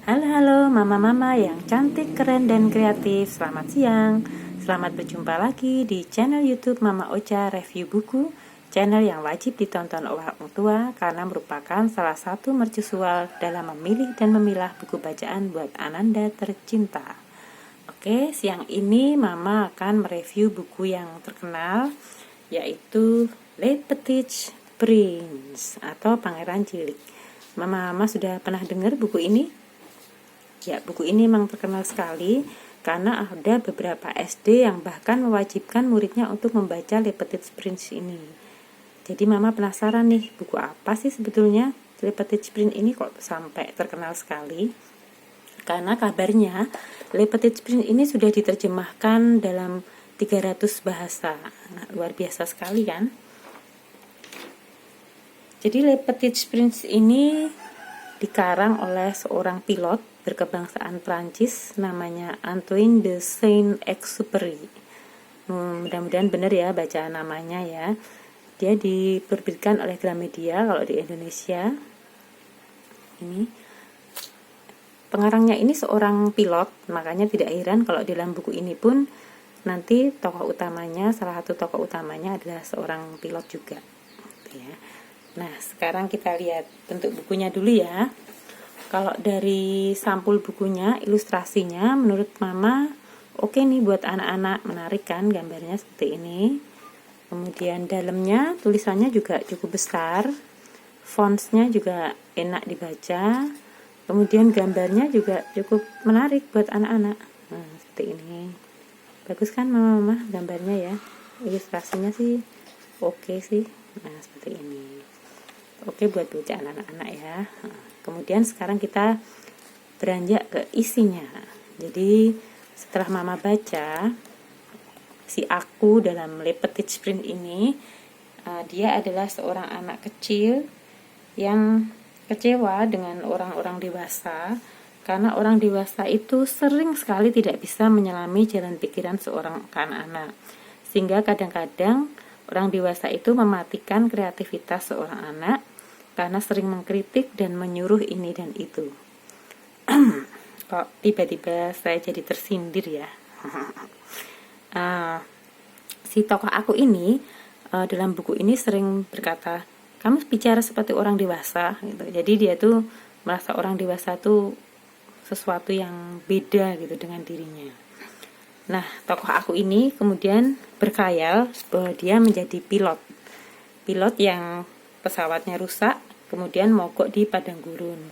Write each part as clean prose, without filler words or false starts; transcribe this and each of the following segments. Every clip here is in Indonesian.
Halo mama-mama yang cantik, keren, dan kreatif. Selamat siang. Selamat berjumpa lagi di channel YouTube Mama Ocha Review Buku, channel yang wajib ditonton orang tua karena merupakan salah satu mercusual dalam memilih dan memilah buku bacaan buat Ananda tercinta. Oke, siang ini Mama akan mereview buku yang terkenal, yaitu Le Petit Prince atau Pangeran Cilik. Mama sudah pernah dengar buku ini? Ya, buku ini memang terkenal sekali karena ada beberapa SD yang bahkan mewajibkan muridnya untuk membaca Le Petit Prince ini. Jadi Mama penasaran nih, buku apa sih sebetulnya Le Petit Prince ini kok sampai terkenal sekali? Karena kabarnya Le Petit Prince ini sudah diterjemahkan dalam 300 bahasa. Nah, luar biasa sekali kan? Jadi Le Petit Prince ini dikarang oleh seorang pilot berkebangsaan Prancis namanya Antoine de Saint-Exupéry. Mudah-mudahan benar ya baca namanya ya. Dia diterbitkan oleh Gramedia kalau di Indonesia. Ini pengarangnya ini seorang pilot, makanya tidak heran kalau dalam buku ini pun nanti tokoh utamanya, salah satu tokoh utamanya adalah seorang pilot juga. Ya. Nah, sekarang kita lihat bentuk bukunya dulu ya. Kalau dari sampul bukunya, ilustrasinya menurut Mama oke nih buat anak-anak, menarik kan gambarnya seperti ini. Kemudian dalamnya tulisannya juga cukup besar, fontsnya juga enak dibaca. Kemudian gambarnya juga cukup menarik buat anak-anak. Nah, seperti ini. Bagus kan Mama gambarnya ya. Ilustrasinya sih oke sih. Nah, seperti ini. Oke buat bacaan anak-anak ya. Kemudian sekarang kita beranjak ke isinya. Jadi setelah Mama baca, si aku dalam Le Petit Prince ini, dia adalah seorang anak kecil yang kecewa dengan orang-orang dewasa, karena orang dewasa itu sering sekali tidak bisa menyelami jalan pikiran seorang anak-anak, sehingga kadang-kadang orang dewasa itu mematikan kreativitas seorang anak karena sering mengkritik dan menyuruh ini dan itu. Kok tiba-tiba saya jadi tersindir ya. Si tokoh aku ini dalam buku ini sering berkata, kamu bicara seperti orang dewasa gitu. Jadi dia tuh merasa orang dewasa tuh sesuatu yang beda gitu dengan dirinya. Nah, tokoh aku ini kemudian berkhayal bahwa dia menjadi pilot yang pesawatnya rusak, kemudian mogok di padang gurun.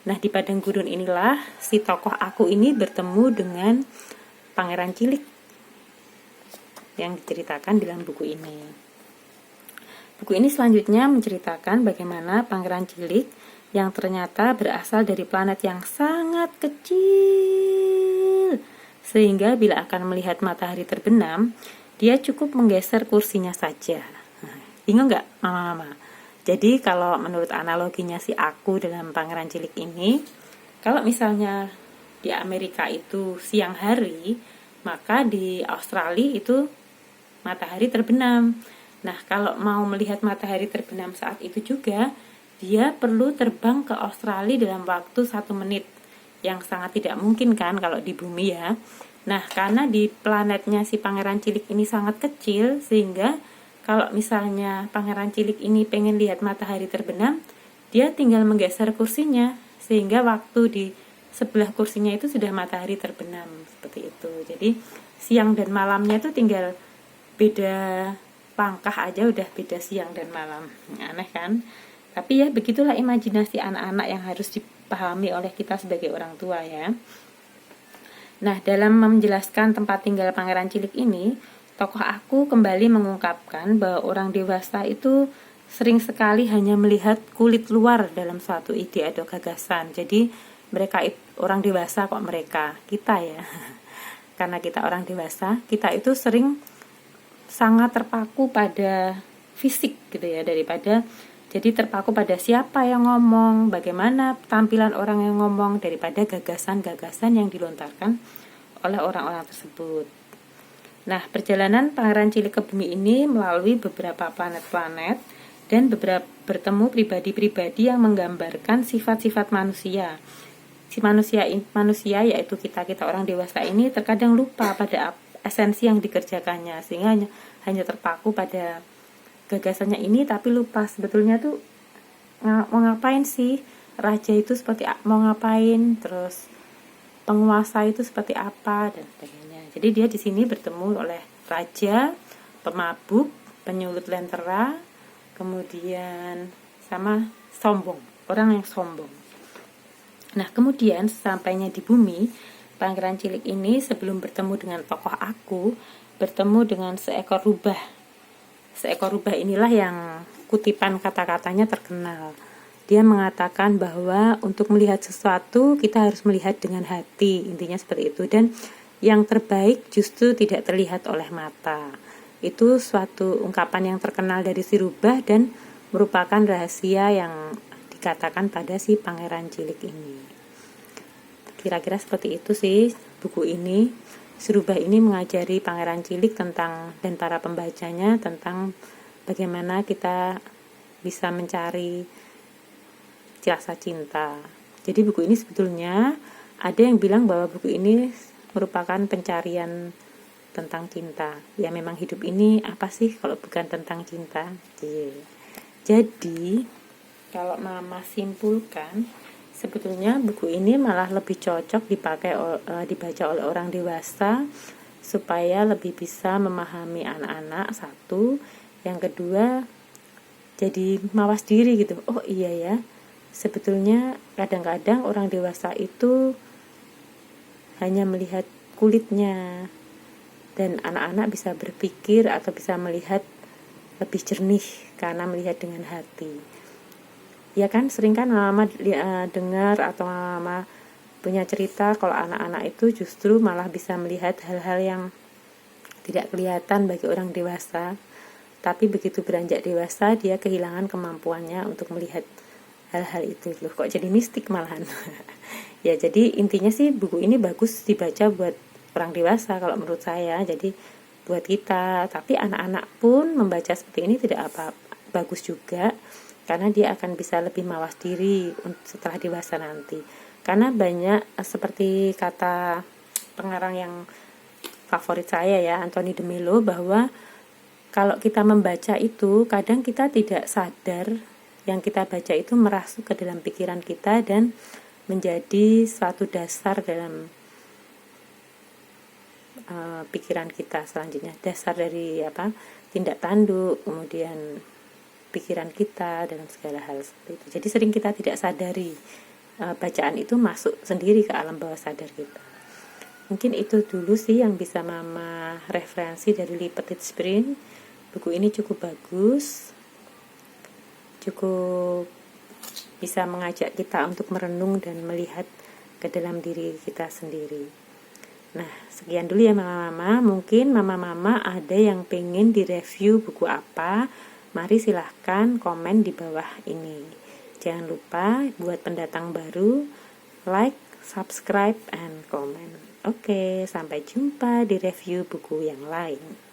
Nah, di padang gurun inilah si tokoh aku ini bertemu dengan Pangeran Cilik yang diceritakan dalam buku ini. Buku ini selanjutnya menceritakan bagaimana Pangeran Cilik yang ternyata berasal dari planet yang sangat kecil, sehingga bila akan melihat matahari terbenam, dia cukup menggeser kursinya saja. Bingung nggak mama-mama? Jadi kalau menurut analoginya si aku dalam Pangeran Cilik ini, kalau misalnya di Amerika itu siang hari, maka di Australia itu matahari terbenam. Nah, kalau mau melihat matahari terbenam saat itu juga, dia perlu terbang ke Australia dalam waktu 1 menit, yang sangat tidak mungkin kan kalau di bumi ya. Nah, karena di planetnya si Pangeran Cilik ini sangat kecil, sehingga kalau misalnya Pangeran Cilik ini pengen lihat matahari terbenam, dia tinggal menggeser kursinya, sehingga waktu di sebelah kursinya itu sudah matahari terbenam, seperti itu. Jadi siang dan malamnya itu tinggal beda langkah aja udah beda siang dan malam. Aneh kan? Tapi ya begitulah imajinasi anak-anak yang harus dipahami oleh kita sebagai orang tua ya. Nah, dalam menjelaskan tempat tinggal Pangeran Cilik ini, tokoh aku kembali mengungkapkan bahwa orang dewasa itu sering sekali hanya melihat kulit luar dalam suatu ide atau gagasan. Jadi mereka orang dewasa kok mereka, kita ya. Karena kita orang dewasa, kita itu sering sangat terpaku pada fisik gitu ya, daripada jadi terpaku pada siapa yang ngomong, bagaimana tampilan orang yang ngomong, daripada gagasan-gagasan yang dilontarkan oleh orang-orang tersebut. Nah, perjalanan Pangeran Cilik ke bumi ini melalui beberapa planet-planet dan bertemu pribadi-pribadi yang menggambarkan sifat-sifat manusia. si manusia yaitu kita orang dewasa ini terkadang lupa pada esensi yang dikerjakannya, sehingga hanya terpaku pada gagasannya ini, tapi lupa sebetulnya tuh mau ngapain sih, raja itu seperti mau ngapain, terus penguasa itu seperti apa dan sebagainya. Jadi dia di sini bertemu oleh raja, pemabuk, penyulut lentera, kemudian sama sombong, orang yang sombong. Nah, kemudian sampainya di bumi, Pangeran Cilik ini sebelum bertemu dengan tokoh aku, bertemu dengan seekor rubah. Seekor rubah inilah yang kutipan kata-katanya terkenal. Dia mengatakan bahwa untuk melihat sesuatu kita harus melihat dengan hati, intinya seperti itu. Dan yang terbaik justru tidak terlihat oleh mata. Itu suatu ungkapan yang terkenal dari si rubah dan merupakan rahasia yang dikatakan pada si Pangeran Cilik ini. Kira-kira seperti itu sih buku ini. Si rubah ini mengajari Pangeran Cilik tentang, dan para pembacanya, tentang bagaimana kita bisa mencari rasa cinta. Jadi buku ini sebetulnya ada yang bilang bahwa buku ini merupakan pencarian tentang cinta. Ya memang hidup ini apa sih kalau bukan tentang cinta? Jadi kalau Mama simpulkan, sebetulnya buku ini malah lebih cocok dibaca oleh orang dewasa supaya lebih bisa memahami anak-anak, satu. Yang kedua, jadi mawas diri gitu. Oh iya ya, sebetulnya kadang-kadang orang dewasa itu hanya melihat kulitnya, dan anak-anak bisa berpikir atau bisa melihat lebih jernih karena melihat dengan hati. Ya kan, sering kan mama dengar atau mama punya cerita kalau anak-anak itu justru malah bisa melihat hal-hal yang tidak kelihatan bagi orang dewasa, tapi begitu beranjak dewasa dia kehilangan kemampuannya untuk melihat hal-hal itu. Loh, kok jadi mistik malahan. Ya, jadi intinya sih buku ini bagus dibaca buat orang dewasa kalau menurut saya. Jadi buat kita, tapi anak-anak pun membaca seperti ini tidak bagus juga, karena dia akan bisa lebih mawas diri setelah dewasa nanti. Karena banyak, seperti kata pengarang yang favorit saya ya, Anthony de Mello, bahwa kalau kita membaca itu kadang kita tidak sadar yang kita baca itu merasuk ke dalam pikiran kita dan menjadi suatu dasar dalam pikiran kita selanjutnya, dasar dari tindak tanduk, kemudian pikiran kita dalam segala hal seperti itu. Jadi sering kita tidak sadari bacaan itu masuk sendiri ke alam bawah sadar kita. Mungkin itu dulu sih yang bisa Mama referensi dari Le Petit Prince. Buku ini cukup bagus, cukup bisa mengajak kita untuk merenung dan melihat ke dalam diri kita sendiri. Nah, sekian dulu ya Mama-Mama. Mungkin Mama-Mama ada yang pengen direview buku apa, mari silahkan komen di bawah ini. Jangan lupa buat pendatang baru, like, subscribe, and comment. Oke, sampai jumpa di review buku yang lain.